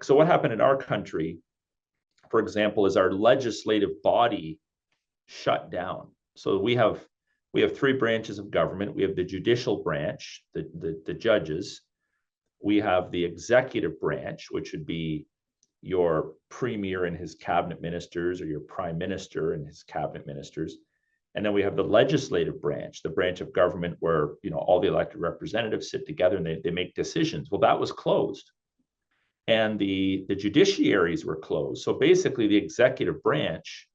So what happened in our country, for example, is our legislative body shut down. So we have three branches of government. We have the judicial branch, the judges. We have the executive branch, which would be your premier and his cabinet ministers, or your prime minister and his cabinet ministers. And then we have the legislative branch, the branch of government where, you know, all the elected representatives sit together and they make decisions. Well, that was closed. And the judiciaries were closed. So basically the executive branch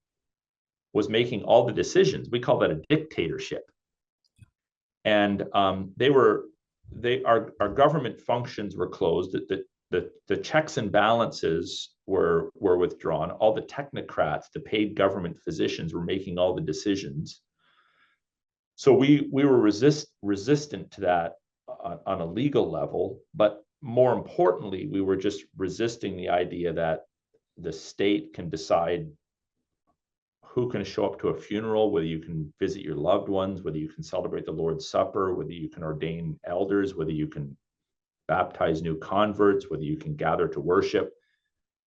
was making all the decisions. We call that a dictatorship. And our government functions were closed. The checks and balances were withdrawn. All the technocrats, the paid government physicians, were making all the decisions. So we were resistant to that on a legal level, but more importantly, we were just resisting the idea that the state can decide who can show up to a funeral, whether you can visit your loved ones, whether you can celebrate the Lord's Supper, whether you can ordain elders, whether you can baptize new converts, whether you can gather to worship.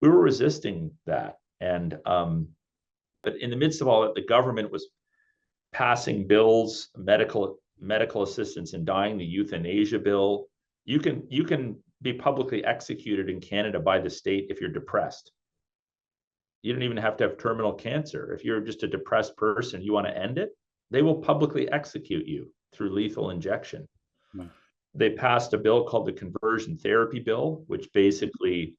We were resisting that. And but in the midst of all that, the government was passing bills, medical assistance in dying, the euthanasia bill. You can be publicly executed in Canada by the state if you're depressed. You don't even have to have terminal cancer. If you're just a depressed person, you want to end it, they will publicly execute you through lethal injection. Mm. They passed a bill called the Conversion Therapy Bill, which basically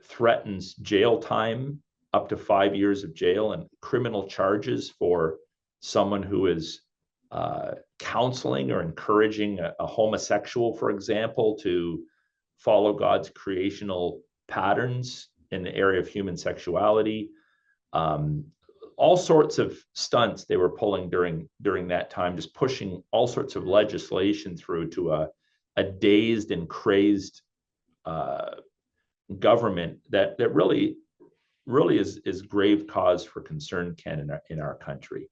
threatens jail time, up to 5 years of jail, and criminal charges for someone who is counseling or encouraging a homosexual, for example, to follow God's creational patterns in the area of human sexuality. All sorts of stunts they were pulling during that time, just pushing all sorts of legislation through to a dazed and crazed government that really is grave cause for concern, Ken, in our country.